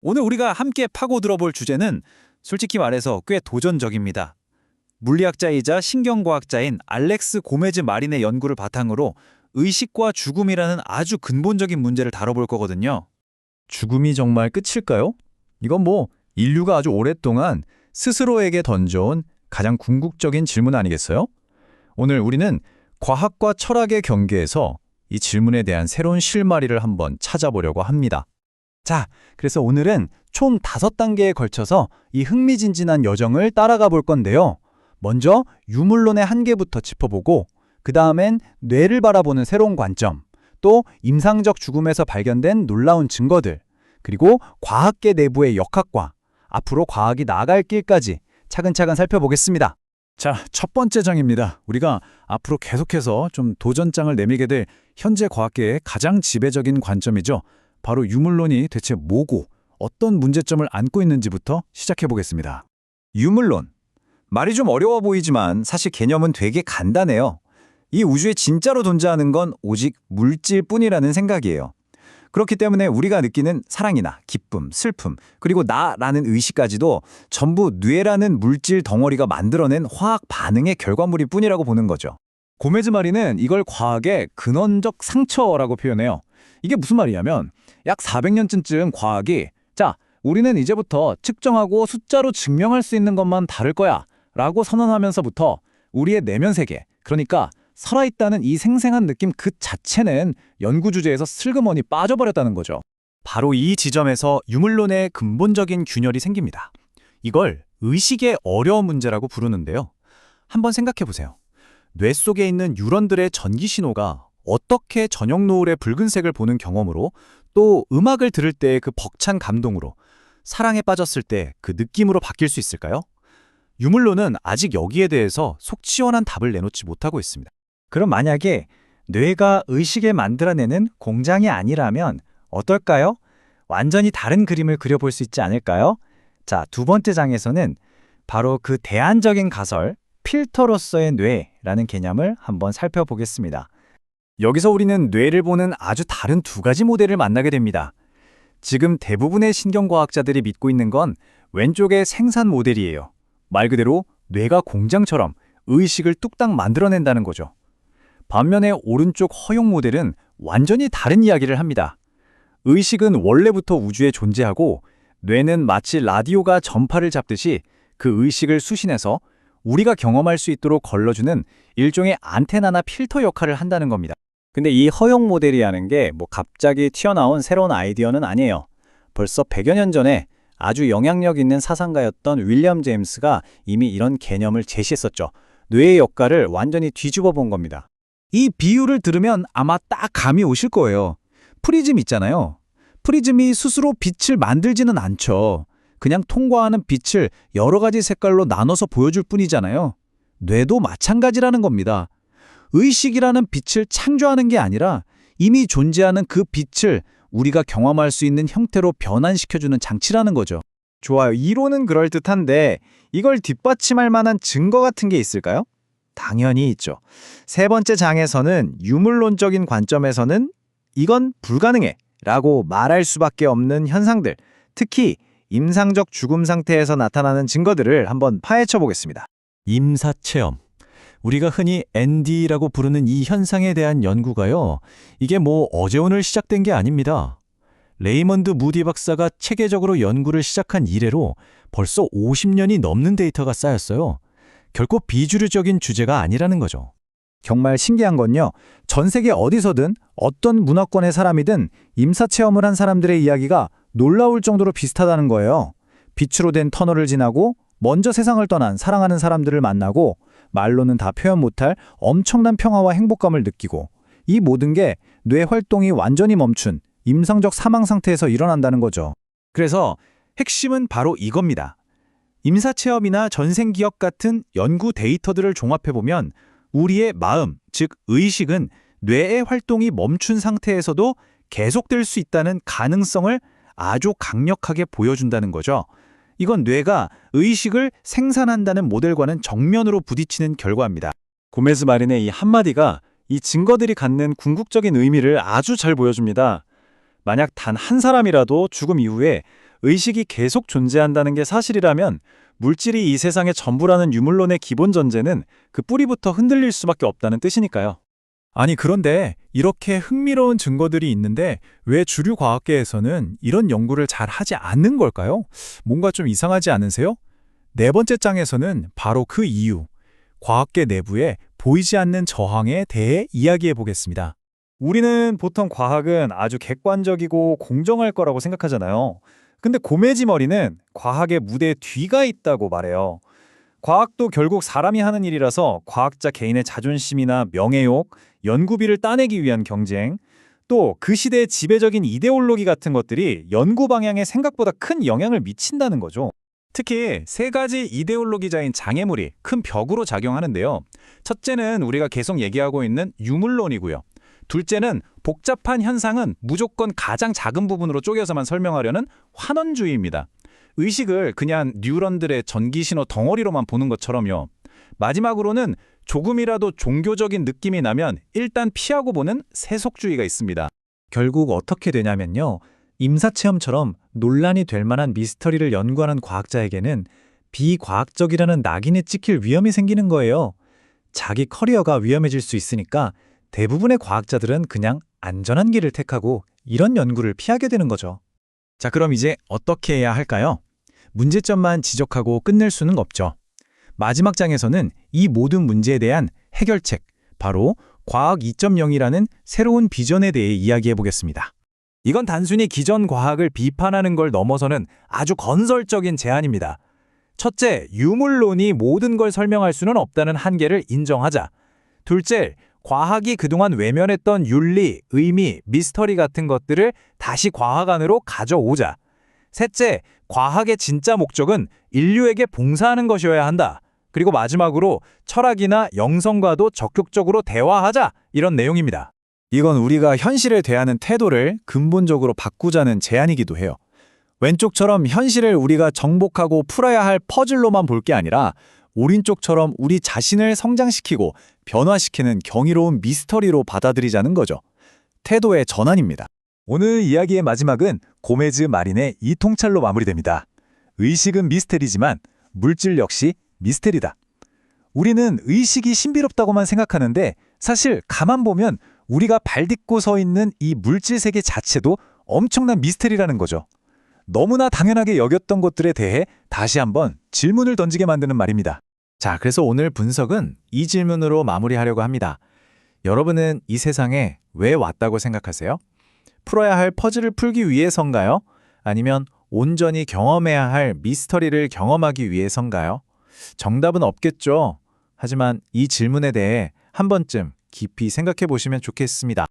오늘 우리가 함께 파고 들어볼 주제는 솔직히 말해서 꽤 도전적입니다. 물리학자이자 신경과학자인 알렉스 고메즈 마린의 연구를 바탕으로 의식과 죽음이라는 아주 근본적인 문제를 다뤄볼 거거든요. 죽음이 정말 끝일까요? 이건 인류가 아주 오랫동안 스스로에게 던져온 가장 궁극적인 질문 아니겠어요? 오늘 우리는 과학과 철학의 경계에서 이 질문에 대한 새로운 실마리를 한번 찾아보려고 합니다. 자, 그래서 오늘은 총 5단계에 걸쳐서 이 흥미진진한 여정을 따라가 볼 건데요. 먼저 유물론의 한계부터 짚어보고 그 다음엔 뇌를 바라보는 새로운 관점, 또 임상적 죽음에서 발견된 놀라운 증거들, 그리고 과학계 내부의 역학과, 앞으로 과학이 나아갈 길까지 차근차근 살펴보겠습니다. 자, 첫 번째 장입니다. 우리가 앞으로 계속해서 좀 도전장을 내밀게 될 현재 과학계의 가장 지배적인 관점이죠. 바로 유물론이 대체 뭐고 어떤 문제점을 안고 있는지부터 시작해 보겠습니다. 유물론. 말이 좀 어려워 보이지만 사실 개념은 되게 간단해요. 이 우주에 진짜로 존재하는 건 오직 물질뿐이라는 생각이에요. 그렇기 때문에 우리가 느끼는 사랑이나 기쁨, 슬픔, 그리고 나라는 의식까지도 전부 뇌라는 물질 덩어리가 만들어낸 화학 반응의 결과물일 뿐이라고 보는 거죠. 고메즈 마린은 이걸 과학의 근원적 상처라고 표현해요. 이게 무슨 말이냐면 약 400년쯤 과학이 우리는 이제부터 측정하고 숫자로 증명할 수 있는 것만 다룰 거야 라고 선언하면서부터 우리의 내면 세계, 그러니까 살아있다는 이 생생한 느낌 그 자체는 연구 주제에서 슬그머니 빠져버렸다는 거죠. 바로 이 지점에서 유물론의 근본적인 균열이 생깁니다. 이걸 의식의 어려운 문제라고 부르는데요. 한번 생각해 보세요. 뇌 속에 있는 뉴런들의 전기 신호가 어떻게 저녁 노을의 붉은색을 보는 경험으로, 또 음악을 들을 때의 그 벅찬 감동으로, 사랑에 빠졌을 때 그 느낌으로 바뀔 수 있을까요? 유물론은 아직 여기에 대해서 속 시원한 답을 내놓지 못하고 있습니다. 그럼 만약에 뇌가 의식을 만들어내는 공장이 아니라면 어떨까요? 완전히 다른 그림을 그려볼 수 있지 않을까요? 자, 두 번째 장에서는 바로 그 대안적인 가설, 필터로서의 뇌라는 개념을 한번 살펴보겠습니다. 여기서 우리는 뇌를 보는 아주 다른 두 가지 모델을 만나게 됩니다. 지금 대부분의 신경과학자들이 믿고 있는 건 왼쪽의 생산 모델이에요. 말 그대로 뇌가 공장처럼 의식을 뚝딱 만들어낸다는 거죠. 반면에 오른쪽 허용 모델은 완전히 다른 이야기를 합니다. 의식은 원래부터 우주에 존재하고 뇌는 마치 라디오가 전파를 잡듯이 그 의식을 수신해서 우리가 경험할 수 있도록 걸러주는 일종의 안테나나 필터 역할을 한다는 겁니다. 근데 이 허용 모델이라는 게 갑자기 튀어나온 새로운 아이디어는 아니에요. 벌써 100여 년 전에 아주 영향력 있는 사상가였던 윌리엄 제임스가 이미 이런 개념을 제시했었죠. 뇌의 역할을 완전히 뒤집어 본 겁니다. 이 비유를 들으면 아마 딱 감이 오실 거예요. 프리즘 있잖아요. 프리즘이 스스로 빛을 만들지는 않죠. 그냥 통과하는 빛을 여러 가지 색깔로 나눠서 보여줄 뿐이잖아요. 뇌도 마찬가지라는 겁니다. 의식이라는 빛을 창조하는 게 아니라 이미 존재하는 그 빛을 우리가 경험할 수 있는 형태로 변환시켜주는 장치라는 거죠. 좋아요. 이론은 그럴듯한데 이걸 뒷받침할 만한 증거 같은 게 있을까요? 당연히 있죠. 세 번째 장에서는 유물론적인 관점에서는 이건 불가능해 라고 말할 수밖에 없는 현상들, 특히 임상적 죽음 상태에서 나타나는 증거들을 한번 파헤쳐 보겠습니다. 임사체험. 우리가 흔히 ND라고 부르는 이 현상에 대한 연구가요. 이게 어제 오늘 시작된 게 아닙니다. 레이먼드 무디 박사가 체계적으로 연구를 시작한 이래로 벌써 50년이 넘는 데이터가 쌓였어요. 결코 비주류적인 주제가 아니라는 거죠. 정말 신기한 건요. 전 세계 어디서든 어떤 문화권의 사람이든 임사체험을 한 사람들의 이야기가 놀라울 정도로 비슷하다는 거예요. 빛으로 된 터널을 지나고 먼저 세상을 떠난 사랑하는 사람들을 만나고 말로는 다 표현 못할 엄청난 평화와 행복감을 느끼고, 이 모든 게 뇌 활동이 완전히 멈춘 임상적 사망 상태에서 일어난다는 거죠. 그래서 핵심은 바로 이겁니다. 임사체험이나 전생기억 같은 연구 데이터들을 종합해보면 우리의 마음, 즉 의식은 뇌의 활동이 멈춘 상태에서도 계속될 수 있다는 가능성을 아주 강력하게 보여준다는 거죠. 이건 뇌가 의식을 생산한다는 모델과는 정면으로 부딪히는 결과입니다. 고메즈 마린의 이 한마디가 이 증거들이 갖는 궁극적인 의미를 아주 잘 보여줍니다. 만약 단 한 사람이라도 죽음 이후에 의식이 계속 존재한다는 게 사실이라면 물질이 이 세상의 전부라는 유물론의 기본 전제는 그 뿌리부터 흔들릴 수밖에 없다는 뜻이니까요. 아니, 그런데 이렇게 흥미로운 증거들이 있는데 왜 주류 과학계에서는 이런 연구를 잘 하지 않는 걸까요? 뭔가 좀 이상하지 않으세요? 네 번째 장에서는 바로 그 이유, 과학계 내부에 보이지 않는 저항에 대해 이야기해 보겠습니다. 우리는 보통 과학은 아주 객관적이고 공정할 거라고 생각하잖아요. 근데 고메지 머리는 과학의 무대 뒤가 있다고 말해요. 과학도 결국 사람이 하는 일이라서 과학자 개인의 자존심이나 명예욕, 연구비를 따내기 위한 경쟁, 또 그 시대의 지배적인 이데올로기 같은 것들이 연구 방향에 생각보다 큰 영향을 미친다는 거죠. 특히 세 가지 이데올로기자인 장애물이 큰 벽으로 작용하는데요. 첫째는 우리가 계속 얘기하고 있는 유물론이고요. 둘째는 복잡한 현상은 무조건 가장 작은 부분으로 쪼개서만 설명하려는 환원주의입니다. 의식을 그냥 뉴런들의 전기신호 덩어리로만 보는 것처럼요. 마지막으로는 조금이라도 종교적인 느낌이 나면 일단 피하고 보는 세속주의가 있습니다. 결국 어떻게 되냐면요. 임사체험처럼 논란이 될 만한 미스터리를 연구하는 과학자에게는 비과학적이라는 낙인에 찍힐 위험이 생기는 거예요. 자기 커리어가 위험해질 수 있으니까 대부분의 과학자들은 그냥 안전한 길을 택하고 이런 연구를 피하게 되는 거죠. 자, 그럼 이제 어떻게 해야 할까요? 문제점만 지적하고 끝낼 수는 없죠. 마지막 장에서는 이 모든 문제에 대한 해결책, 바로 과학 2.0이라는 새로운 비전에 대해 이야기해 보겠습니다. 이건 단순히 기존 과학을 비판하는 걸 넘어서는 아주 건설적인 제안입니다. 첫째, 유물론이 모든 걸 설명할 수는 없다는 한계를 인정하자. 둘째, 과학이 그동안 외면했던 윤리, 의미, 미스터리 같은 것들을 다시 과학 안으로 가져오자. 셋째, 과학의 진짜 목적은 인류에게 봉사하는 것이어야 한다. 그리고 마지막으로 철학이나 영성과도 적극적으로 대화하자. 이런 내용입니다. 이건 우리가 현실에 대하는 태도를 근본적으로 바꾸자는 제안이기도 해요. 왼쪽처럼 현실을 우리가 정복하고 풀어야 할 퍼즐로만 볼 게 아니라 오른쪽처럼 우리 자신을 성장시키고 변화시키는 경이로운 미스터리로 받아들이자는 거죠. 태도의 전환입니다. 오늘 이야기의 마지막은 고메즈 마린의 이 통찰로 마무리됩니다. 의식은 미스테리지만 물질 역시 미스테리다. 우리는 의식이 신비롭다고만 생각하는데 사실 가만 보면 우리가 발딛고 서 있는 이 물질 세계 자체도 엄청난 미스테리라는 거죠. 너무나 당연하게 여겼던 것들에 대해 다시 한번 질문을 던지게 만드는 말입니다. 자, 그래서 오늘 분석은 이 질문으로 마무리하려고 합니다. 여러분은 이 세상에 왜 왔다고 생각하세요? 풀어야 할 퍼즐을 풀기 위해서인가요? 아니면 온전히 경험해야 할 미스터리를 경험하기 위해서인가요? 정답은 없겠죠. 하지만 이 질문에 대해 한 번쯤 깊이 생각해 보시면 좋겠습니다.